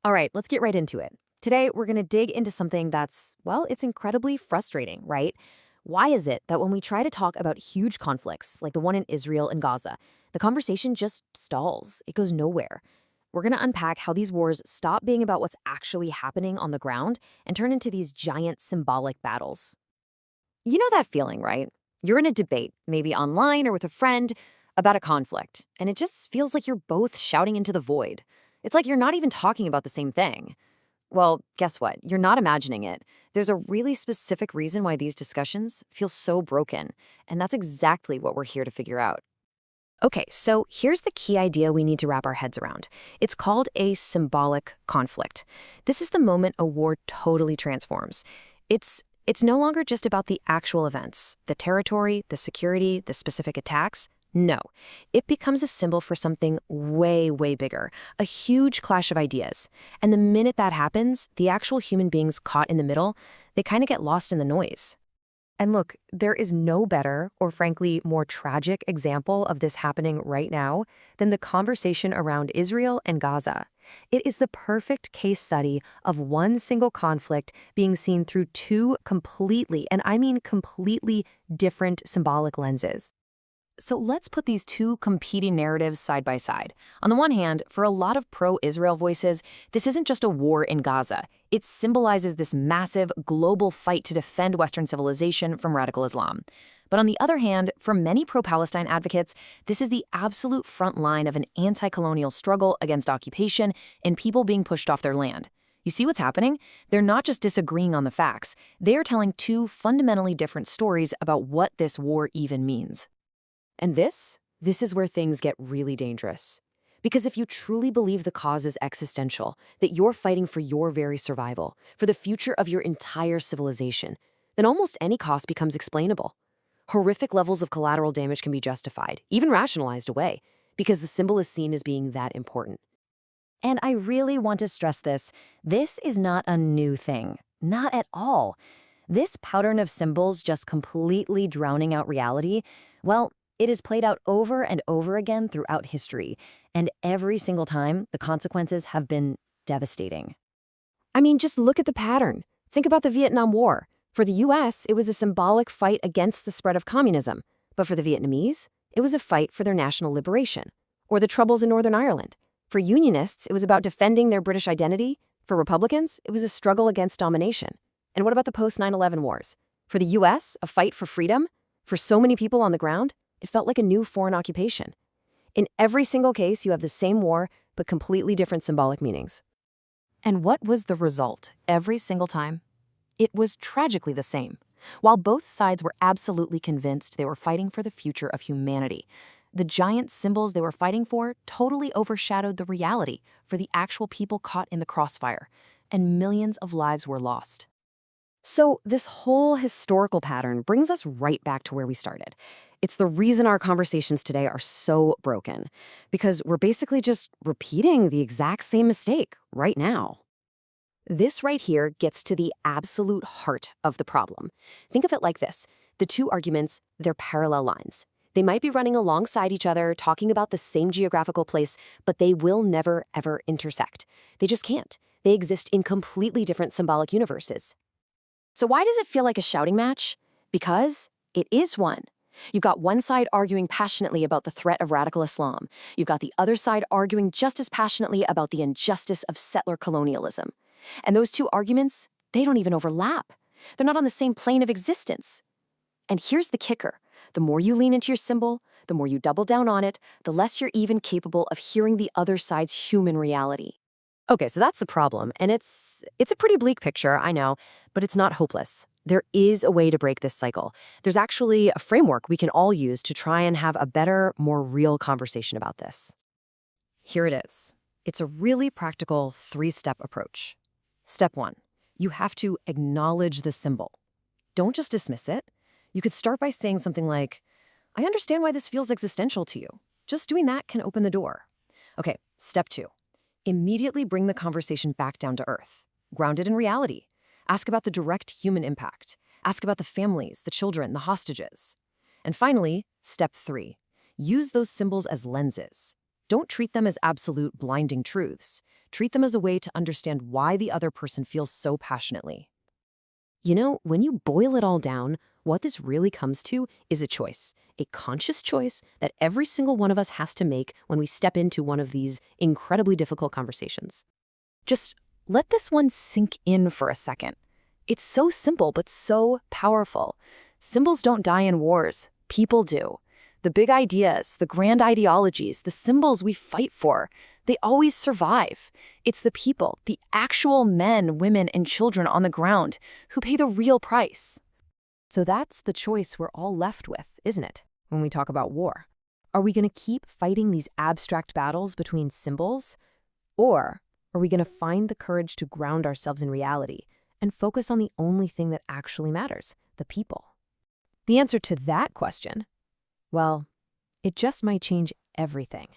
All right, let's get right into it. Today, we're going to dig into something that's, well, it's incredibly frustrating, right? Why is it that when we try to talk about huge conflicts, like the one in Israel and Gaza, the conversation just stalls? It goes nowhere. We're going to unpack how these wars stop being about what's actually happening on the ground and turn into these giant symbolic battles. You know that feeling, right? You're in a debate, maybe online or with a friend, about a conflict, and it just feels like you're both shouting into the void. It's like you're not even talking about the same thing. Well, guess what? You're not imagining it. There's a really specific reason why these discussions feel so broken, and that's exactly what we're here to figure out. Okay, so here's the key idea we need to wrap our heads around. It's called a symbolic conflict. This is the moment a war totally transforms. It's no longer just about the actual events, the territory, the security, the specific attacks. No, it becomes a symbol for something way, way bigger, a huge clash of ideas. And the minute that happens, the actual human beings caught in the middle, they kind of get lost in the noise. And look, there is no better or frankly more tragic example of this happening right now than the conversation around Israel and Gaza. It is the perfect case study of one single conflict being seen through two completely, and I mean completely different symbolic lenses. So let's put these two competing narratives side by side. On the one hand, for a lot of pro-Israel voices, this isn't just a war in Gaza. It symbolizes this massive global fight to defend Western civilization from radical Islam. But on the other hand, for many pro-Palestine advocates, this is the absolute front line of an anti-colonial struggle against occupation and people being pushed off their land. You see what's happening? They're not just disagreeing on the facts. They're telling two fundamentally different stories about what this war even means. And this is where things get really dangerous. Because if you truly believe the cause is existential, that you're fighting for your very survival, for the future of your entire civilization, then almost any cost becomes explainable. Horrific levels of collateral damage can be justified, even rationalized away, because the symbol is seen as being that important. And I really want to stress this. This is not a new thing. Not at all. This pattern of symbols just completely drowning out reality, well, it is played out over and over again throughout history, and every single time, the consequences have been devastating. I mean, just look at the pattern. Think about the Vietnam War. For the US, it was a symbolic fight against the spread of communism, but for the Vietnamese, it was a fight for their national liberation. Or the Troubles in Northern Ireland. For Unionists, it was about defending their British identity. For Republicans, it was a struggle against domination. And what about the post-9/11 wars? For the US, a fight for freedom. For so many people on the ground, it felt like a new foreign occupation. In every single case, you have the same war, but completely different symbolic meanings. And what was the result every single time? It was tragically the same. While both sides were absolutely convinced they were fighting for the future of humanity, the giant symbols they were fighting for totally overshadowed the reality for the actual people caught in the crossfire, and millions of lives were lost. So this whole historical pattern brings us right back to where we started. It's the reason our conversations today are so broken, because we're basically just repeating the exact same mistake right now. This right here gets to the absolute heart of the problem. Think of it like this. The two arguments, they're parallel lines. They might be running alongside each other, talking about the same geographical place, but they will never, ever intersect. They just can't. They exist in completely different symbolic universes. So why does it feel like a shouting match? Because it is one. You've got one side arguing passionately about the threat of radical Islam. You've got the other side arguing just as passionately about the injustice of settler colonialism. And those two arguments, they don't even overlap. They're not on the same plane of existence. And here's the kicker. The more you lean into your symbol, the more you double down on it, the less you're even capable of hearing the other side's human reality. Okay, so that's the problem, and it's a pretty bleak picture, I know, but it's not hopeless. There is a way to break this cycle. There's actually a framework we can all use to try and have a better, more real conversation about this. Here it is. It's a really practical three-step approach. Step 1, you have to acknowledge the symbol. Don't just dismiss it. You could start by saying something like, I understand why this feels existential to you. Just doing that can open the door. Okay, step 2. Immediately bring the conversation back down to earth. Ground it in reality. Ask about the direct human impact. Ask about the families, the children, the hostages. And finally, step 3. Use those symbols as lenses. Don't treat them as absolute, blinding truths. Treat them as a way to understand why the other person feels so passionately. You know, when you boil it all down, what this really comes to is a choice, a conscious choice that every single one of us has to make when we step into one of these incredibly difficult conversations. Just let this one sink in for a second. It's so simple, but so powerful. Symbols don't die in wars. People do. The big ideas, the grand ideologies, the symbols we fight for, they always survive. It's the people, the actual men, women, and children on the ground who pay the real price. So that's the choice we're all left with, isn't it, when we talk about war? Are we going to keep fighting these abstract battles between symbols? Or are we going to find the courage to ground ourselves in reality and focus on the only thing that actually matters, the people? The answer to that question, well, it just might change everything.